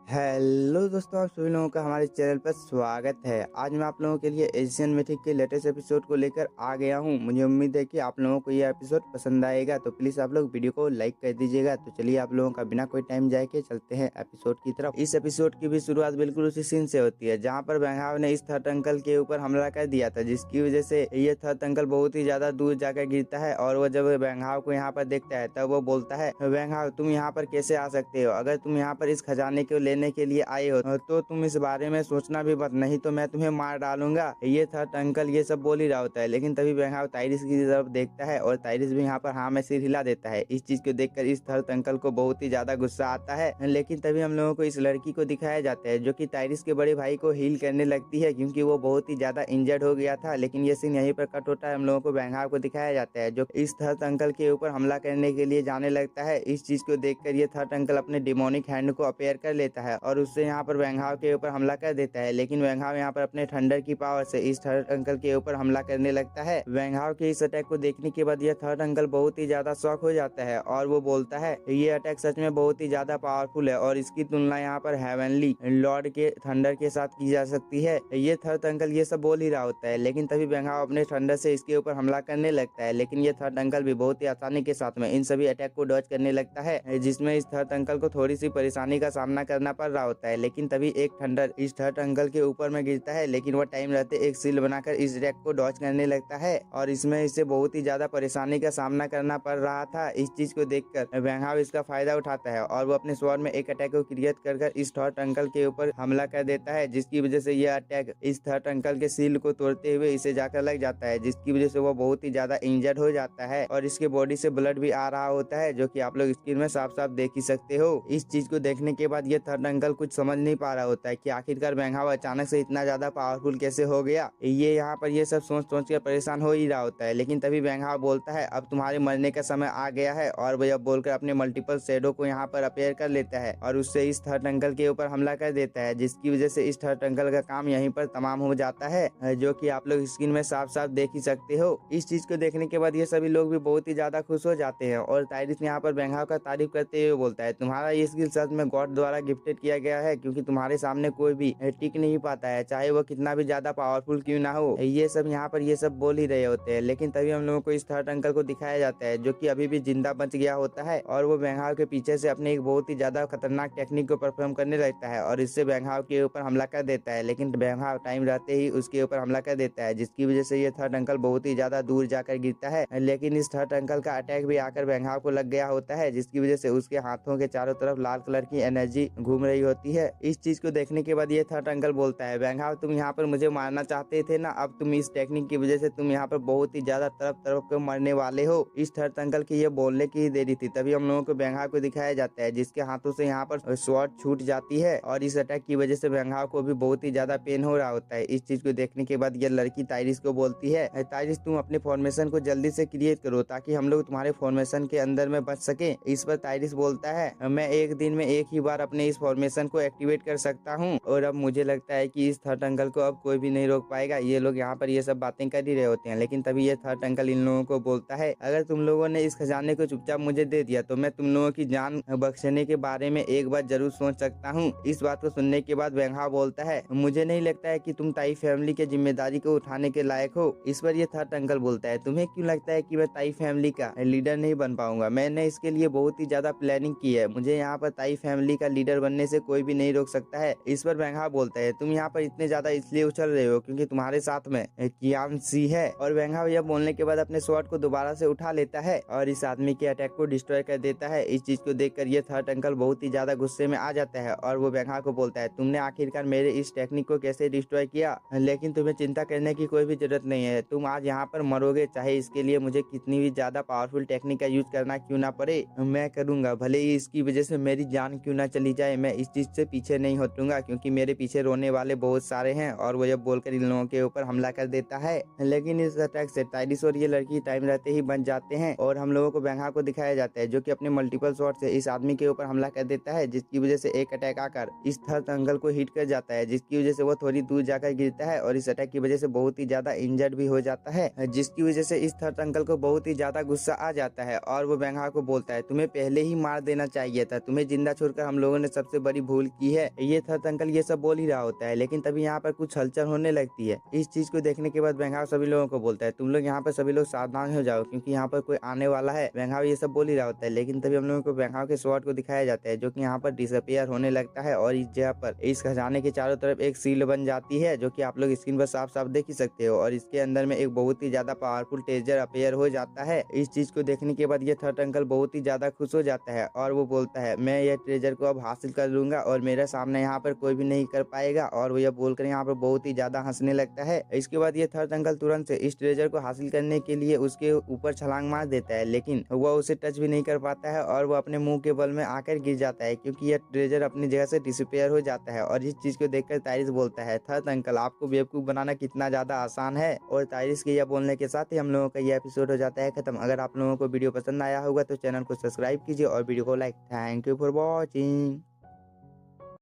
Hello दोस्तों, आप सभी लोगों का हमारे चैनल पर स्वागत है। आज मैं आप लोगों के लिए एशियन मिथिक के लेटेस्ट एपिसोड को लेकर आ गया हूं। मुझे उम्मीद है कि आप लोगों को यह एपिसोड पसंद आएगा, तो प्लीज़ आप लोग वीडियो को लाइक कर दीजिएगा। तो चलिए आप लोगों का बिना कोई टाइम जाए के चलते हैं एपिसोड की तरफ। इस एपिसोड की भी शुरुआत बिल्कुल उसी सीन से होती है जहाँ पर वेंगहाव ने इस थर्ड अंकल के ऊपर हमला कर दिया था, जिसकी वजह से ये थर्ड अंकल बहुत ही ज्यादा दूर जाकर गिरता है। और वो जब वेंगहाव को यहाँ पर देखता है तब वो बोलता है, वेंगहाव तुम यहाँ पर कैसे आ सकते हो? अगर तुम यहाँ पर इस खजाने को लेने के लिए आए हो तो तुम इस बारे में सोचना भी मत, नहीं तो मैं तुम्हें मार डालूंगा। ये थर्ड अंकल ये सब बोल ही रहा होता है, लेकिन तभी वेंगहाव ताइरिस की तरफ देखता है और ताइरिस भी यहाँ पर हाँ में सिर हिला देता है। इस चीज को देखकर इस थर्ड अंकल को बहुत ही ज्यादा गुस्सा आता है, लेकिन तभी हम लोगों को इस लड़की को दिखाया जाता है जो कि ताइरिस के बड़े भाई को हील करने लगती है, क्योंकि वो बहुत ही ज्यादा इंजर्ड हो गया था। लेकिन ये सीन यहीं पर कट होता है। हम लोगों को वेंगहाव को दिखाया जाता है जो इस थर्ड अंकल के ऊपर हमला करने के लिए जाने लगता है। इस चीज को देखकर ये थर्ड अंकल अपने डिमोनिक हैंड को अपेयर कर लेता है और उससे यहाँ पर वेंगहाव के ऊपर हमला कर देता है। लेकिन वेंगहाव यहाँ पर अपने थंडर की पावर से इस थर्ड अंकल के ऊपर हमला करने लगता है। वेंगहाव के इस अटैक को देखने के बाद यह थर्ड अंकल बहुत ही ज्यादा शॉक हो जाता है और वो बोलता है ये अटैक सच में बहुत ही ज्यादा पावरफुल है और इसकी तुलना यहाँ पर हेवनली लॉर्ड के थंडर के साथ की जा सकती है। ये थर्ड अंकल ये सब बोल ही रहा होता है, लेकिन तभी वेंगहाव अपने थंडर से इसके ऊपर हमला करने लगता है। लेकिन ये थर्ड अंकल भी बहुत ही आसानी के साथ में इन सभी अटैक को डॉज करने लगता है, जिसमें इस थर्ड अंकल को थोड़ी सी परेशानी का सामना करना पड़ रहा होता है। लेकिन तभी एक थंडर इस थर्ड अंकल के ऊपर में गिरता है, लेकिन वह टाइम रहते एक सील बनाकर इस अटैक को डॉज करने लगता है और इसमें इसे बहुत ही ज्यादा परेशानी का सामना करना पड़ रहा था। इस चीज को देखकर वेंगहाव इसका फायदा उठाता है और वो अपने स्वॉर्ड में एक अटैक को क्रिएट कर इस थर्ड अंकल के ऊपर हमला कर देता है, जिसकी वजह से यह अटैक इस थर्ड अंकल के सील को तोड़ते हुए इसे जाकर लग जाता है, जिसकी वजह से वो बहुत ही ज्यादा इंजर्ड हो जाता है और इसके बॉडी से ब्लड भी आ रहा होता है, जो कि आप लोग स्क्रीन में साफ साफ देख ही सकते हो। इस चीज को देखने के बाद ये थर्ड अंकल कुछ समझ नहीं पा रहा होता है कि आखिरकार वेंगहाव अचानक से इतना ज्यादा पावरफुल कैसे हो गया। ये यहाँ पर ये सब सोच सोच कर परेशान हो ही रहा होता है। लेकिन तभी वेंगहाव बोलता है अब तुम्हारे मरने का समय आ गया है, और वह बोलकर अपने मल्टीपल शेडो को यहाँ पर अपेयर कर लेता है और उससे इस थर्ड अंकल के ऊपर हमला कर देता है, जिसकी वजह से इस थर्ड अंकल का काम यहीं पर तमाम हो जाता है, जो कि आप लोग स्क्रीन में साफ साफ देख ही सकते हो। इस चीज को देखने के बाद ये सभी लोग भी बहुत ही ज्यादा खुश हो जाते हैं और ताइरिस यहाँ पर वेंगहाव का तारीफ करते हुए बोलता है तुम्हारा ये स्किल सच में गॉड द्वारा गिफ्टेड किया गया है, क्योंकि तुम्हारे सामने कोई भी टिक नहीं पाता है, चाहे वो कितना भी ज्यादा पावरफुल क्यों ना हो। ये सब यहाँ पर ये सब बोल ही रहे होते हैं। लेकिन तभी हम लोगों को इस थर्ड अंकल को दिखाया जाता है जो कि अभी भी जिंदा बच गया होता है और वो वेंगहाव के पीछे से अपने एक बहुत ही ज्यादा खतरनाक टेक्निक को परफॉर्म करने लगता है और इससे वेंगहाव के ऊपर हमला कर देता है। लेकिन वेंगहाव टाइम रहते ही उसके ऊपर हमला कर देता है, जिसकी वजह से ये थर्ड अंकल बहुत ही ज्यादा दूर जाकर गिरता है। लेकिन इस थर्ड अंकल का अटैक भी आकर वेंगहाव को लग गया होता है, जिसकी वजह से उसके हाथों के चारों तरफ लाल कलर की एनर्जी घूम रही होती है। इस चीज को देखने के बाद ये थर्ड अंकल बोलता है वेंगहाव तुम यहाँ पर मुझे मारना चाहते थे ना, अब तुम इस टेक्निक की वजह से तुम यहाँ पर बहुत ही ज्यादा तरफ तरफ के मरने वाले हो। इस थर्ड अंकल की ये बोलने की ही देरी थी। तभी हम लोगों को वेंगहाव को दिखाया जाता है जिसके हाथों से यहाँ पर स्वॉर्ड छूट जाती है और इस अटैक की वजह से वेंगहाव को भी बहुत ही ज्यादा पेन हो रहा होता है। इस चीज को देखने के बाद ये लड़की ताइरिस को बोलती है ताइरिस तुम अपने फॉर्मेशन को जल्दी से क्रिएट करो ताकि हम लोग तुम्हारे फॉर्मेशन के अंदर में बच सके। इस पर ताइरिस बोलता है मैं एक दिन में एक ही बार अपने इस फॉर्मेशन को एक्टिवेट कर सकता हूँ और अब मुझे लगता है कि इस थर्ड अंकल को अब कोई भी नहीं रोक पाएगा। ये लोग यहाँ पर ये सब बातें कर ही रहे होते हैं, लेकिन तभी ये थर्ड अंकल इन लोगों को बोलता है अगर तुम लोगों ने इस खजाने को चुपचाप मुझे दे दिया तो मैं तुम लोगों की जान बख्शने के बारे में एक बार जरूर सोच सकता हूँ। इस बात को सुनने के बाद वेंगहाव बोलता है मुझे नहीं लगता है कि तुम ताई फैमिली के जिम्मेदारी को उठाने के लायक हो। इस पर ये थर्ड अंकल बोलता है तुम्हें क्यों लगता है कि मैं ताई फैमिली का लीडर नहीं बन पाऊंगा? मैंने इसके लिए बहुत ही ज्यादा प्लानिंग की है, मुझे यहाँ पर ताई फैमिली का लीडर बनने से कोई भी नहीं रोक सकता है। इस पर वेंगहाव बोलता है तुम यहाँ पर इतने ज्यादा इसलिए उछल रहे हो क्योंकि तुम्हारे साथ में कियान सी है। और वेंगहाव यह बोलने के बाद अपने स्वॉर्ड को दोबारा से उठा लेता है और इस आदमी के अटैक को डिस्ट्रॉय कर देता है। इस चीज को देखकर ये थर्ड अंकल बहुत ही ज्यादा गुस्से में आ जाता है और वो वेंगहाव को बोलता है तुमने आखिरकार मेरे इस टेक्निक को कैसे डिस्ट्रॉय किया, लेकिन तुम्हें चिंता करने की कोई भी जरूरत नहीं है, तुम आज यहाँ पर मरोगे, चाहे इसके लिए मुझे कितनी भी ज्यादा पावरफुल टेक्निक का यूज करना क्यों ना पड़े मैं करूंगा, भले ही इसकी वजह से मेरी जान क्यों ना चली जाए, मैं इस चीज से पीछे नहीं हटूंगा क्योंकि मेरे पीछे रोने वाले बहुत सारे हैं। और वो जब बोलकर इन लोगों के ऊपर हमला कर देता है, लेकिन इस अटैक से ताइरिस और ये लड़की टाइम रहते ही बच जाते हैं और हम लोगों को वेंगहाव को दिखाया जाता है जो कि अपने मल्टीपल शॉट से इस आदमी के ऊपर हमला कर देता है, जिसकी वजह से एक अटैक आकर इस थर्ड अंकल को हिट कर जाता है, जिसकी वजह से वो थोड़ी दूर जाकर गिरता है और इस अटैक की वजह से बहुत ही ज्यादा इंजर्ड भी हो जाता है, जिसकी वजह से इस थर्ड अंकल को बहुत ही ज्यादा गुस्सा आ जाता है और वो वेंगहाव को बोलता है तुम्हें पहले ही मार देना चाहिए था, तुम्हें जिंदा छोड़कर हम लोगों ने सबसे सबसे बड़ी भूल की है। ये थर्ड अंकल ये सब बोल ही रहा होता है, लेकिन तभी यहाँ पर कुछ हलचल होने लगती है। इस चीज को देखने के बाद वेंगहाव सभी लोगों को बोलता है, तुम लोग यहाँ पर सभी लोग सावधान हो जाओ क्योंकि यहाँ पर कोई आने वाला है। वेंगहाव ये सब बोल ही रहा होता है, लेकिन तभी हम लोगों को वेंगहाव के स्वॉर्ड को दिखाया जाता है जो कि यहाँ पर डिसअपियर होने लगता है और इस जगह पर इस खजाने के चारों तरफ एक सील बन जाती है जो कि आप लोग स्क्रीन पर साफ साफ देख ही सकते हो, और इसके अंदर में एक बहुत ही ज्यादा पावरफुल ट्रेजर अपेयर हो जाता है। इस चीज को देखने के बाद ये थर्ड अंकल बहुत ही ज्यादा खुश हो जाता है और वो बोलता है, मैं ये ट्रेजर को अब हासिल कर लूंगा और मेरे सामने यहाँ पर कोई भी नहीं कर पाएगा, और वो ये बोलकर यहाँ पर बहुत ही ज्यादा हंसने लगता है। इसके बाद ये थर्ड अंकल तुरंत से इस ट्रेजर को हासिल करने के लिए उसके ऊपर छलांग मार देता है, लेकिन वह उसे टच भी नहीं कर पाता है और वो अपने मुंह के बल में आकर गिर जाता है क्योंकि यह ट्रेजर अपनी जगह से डिसअपियर हो जाता है। और इस चीज को देखकर तारिस बोलता है, थर्ड अंकल आपको बेवकूफ बनाना कितना ज्यादा आसान है। और तारिस के यह बोलने के साथ ही हम लोगों का यह एपिसोड हो जाता है खत्म। अगर आप लोगों को वीडियो पसंद आया होगा तो चैनल को सब्सक्राइब कीजिए और वीडियो को like. Thank you for watching.